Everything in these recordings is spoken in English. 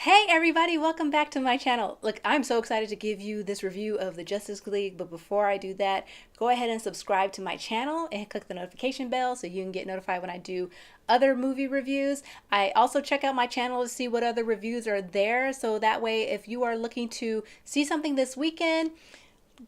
Hey everybody, welcome back to my channel. Look, I'm so excited to give you this review of the Justice League, but before I do that, go ahead and subscribe to my channel and click the notification bell so you can get notified when I do other movie reviews. I also check out my channel to see what other reviews are there, so that way if you are looking to see something this weekend,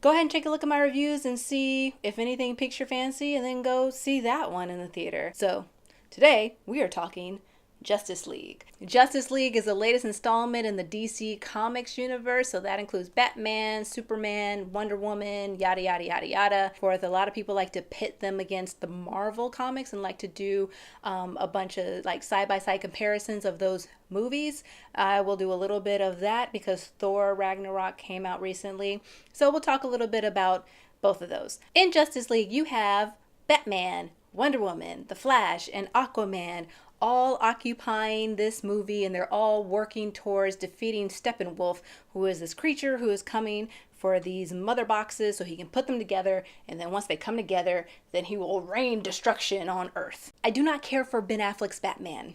go ahead and take a look at my reviews and see if anything piques your fancy, and then go see that one in the theater. So today we are talking Justice League. Justice League is the latest installment in the DC Comics universe, so that includes Batman, Superman, Wonder Woman, yada yada yada yada. A lot of people like to pit them against the Marvel comics and like to do a bunch of like side-by-side comparisons of those movies. I will do a little bit of that because Thor Ragnarok came out recently, so we'll talk a little bit about both of those. In Justice League, you have Batman, Wonder Woman, The Flash, and Aquaman all occupying this movie, and they're all working towards defeating Steppenwolf, who is this creature who is coming for these mother boxes so he can put them together, and then once they come together, then he will rain destruction on Earth. I do not care for Ben Affleck's Batman.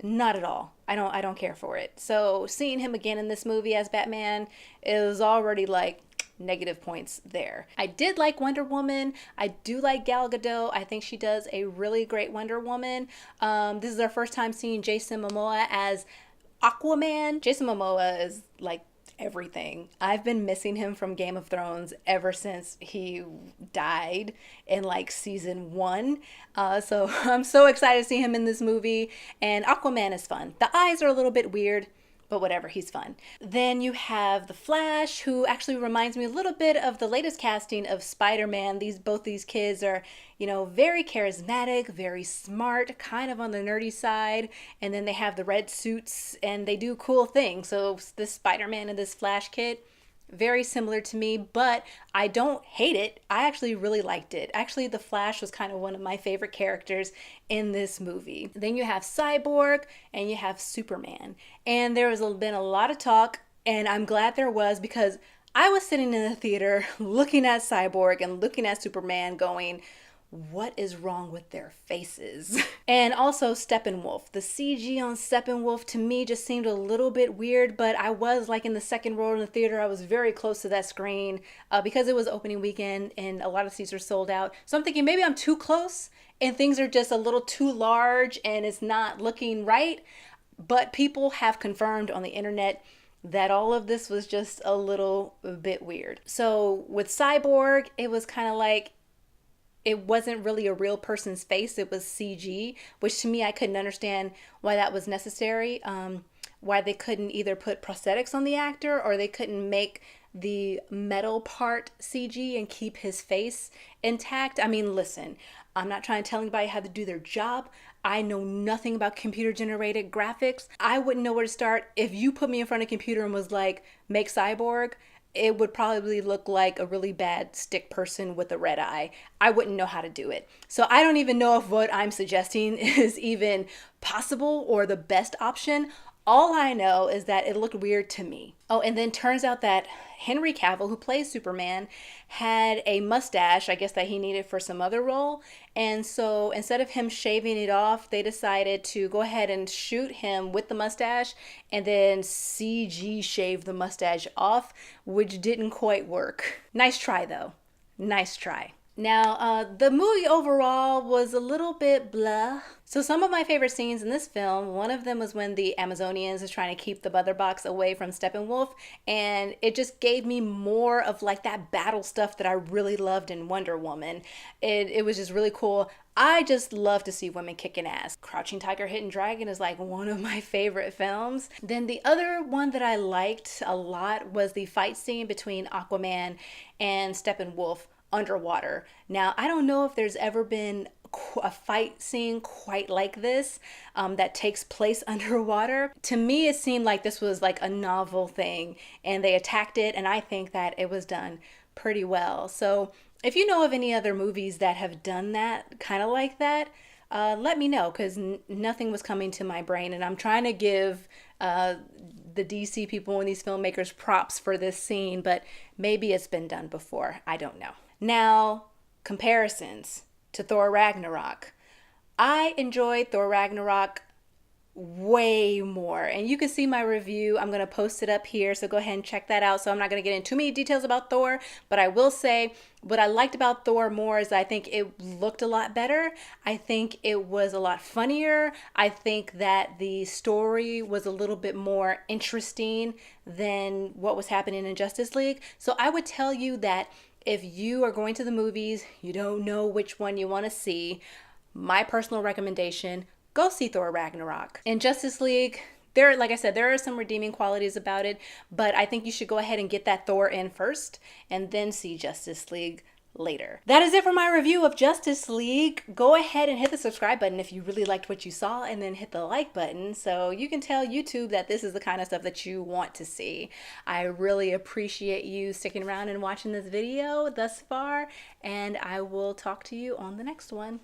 Not at all. I don't care for it. So seeing him again in this movie as Batman is already like negative points there. I did like Wonder Woman. I do like Gal Gadot. I think she does a really great Wonder Woman. This is our first time seeing Jason Momoa as Aquaman. Jason Momoa is like everything. I've been missing him from Game of Thrones ever since he died in like season 1. So I'm so excited to see him in this movie. And Aquaman is fun. The eyes are a little bit weird, but whatever, he's fun. Then you have The Flash, who actually reminds me a little bit of the latest casting of Spider-Man. Both these kids are, very charismatic, very smart, kind of on the nerdy side. And then they have the red suits and they do cool things. So this Spider-Man and this Flash kid, very similar to me, but I don't hate it. I actually really liked it. Actually, The Flash was kind of one of my favorite characters in this movie. Then you have Cyborg and you have Superman. And there has been a lot of talk, and I'm glad there was, because I was sitting in the theater looking at Cyborg and looking at Superman going, what is wrong with their faces? And also Steppenwolf. The CG on Steppenwolf to me just seemed a little bit weird, but I was like in the second row in the theater. I was very close to that screen because it was opening weekend and a lot of seats are sold out. So I'm thinking maybe I'm too close and things are just a little too large and it's not looking right. But people have confirmed on the internet that all of this was just a little bit weird. So with Cyborg, it was kind of like, it wasn't really a real person's face, it was CG, which to me, I couldn't understand why that was necessary. Why they couldn't either put prosthetics on the actor or they couldn't make the metal part CG and keep his face intact. I mean, listen, I'm not trying to tell anybody how to do their job. I know nothing about computer generated graphics. I wouldn't know where to start. If you put me in front of a computer and was like, make Cyborg, it would probably look like a really bad stick person with a red eye. I wouldn't know how to do it. So I don't even know if what I'm suggesting is even possible or the best option. All I know is that it looked weird to me. Oh, and then turns out that Henry Cavill, who plays Superman, had a mustache, I guess that he needed for some other role. And so instead of him shaving it off, they decided to go ahead and shoot him with the mustache and then CG shave the mustache off, which didn't quite work. Nice try though. Nice try. Now, the movie overall was a little bit blah. So some of my favorite scenes in this film, one of them was when the Amazonians is trying to keep the mother box away from Steppenwolf, and it just gave me more of like that battle stuff that I really loved in Wonder Woman. It was just really cool. I just love to see women kicking ass. Crouching Tiger, Hidden Dragon is like one of my favorite films. Then the other one that I liked a lot was the fight scene between Aquaman and Steppenwolf underwater. Now, I don't know if there's ever been a fight scene quite like this that takes place underwater. To me, it seemed like this was like a novel thing and they attacked it, and I think that it was done pretty well. So if you know of any other movies that have done that, kind of like that, let me know, because nothing was coming to my brain, and I'm trying to give the DC people and these filmmakers props for this scene, but maybe it's been done before. I don't know. Now, comparisons to Thor Ragnarok. I enjoyed Thor Ragnarok way more. And you can see my review. I'm going to post it up here, so go ahead and check that out. So I'm not going to get into too many details about Thor, but I will say what I liked about Thor more is I think it looked a lot better. I think it was a lot funnier. I think that the story was a little bit more interesting than what was happening in Justice League. So I would tell you that if you are going to the movies, you don't know which one you want to see, my personal recommendation, go see Thor Ragnarok. In Justice League, like I said, there are some redeeming qualities about it, but I think you should go ahead and get that Thor in first and then see Justice League later. That is it for my review of Justice League. Go ahead and hit the subscribe button if you really liked what you saw, and then hit the like button so you can tell YouTube that this is the kind of stuff that you want to see. I really appreciate you sticking around and watching this video thus far, and I will talk to you on the next one.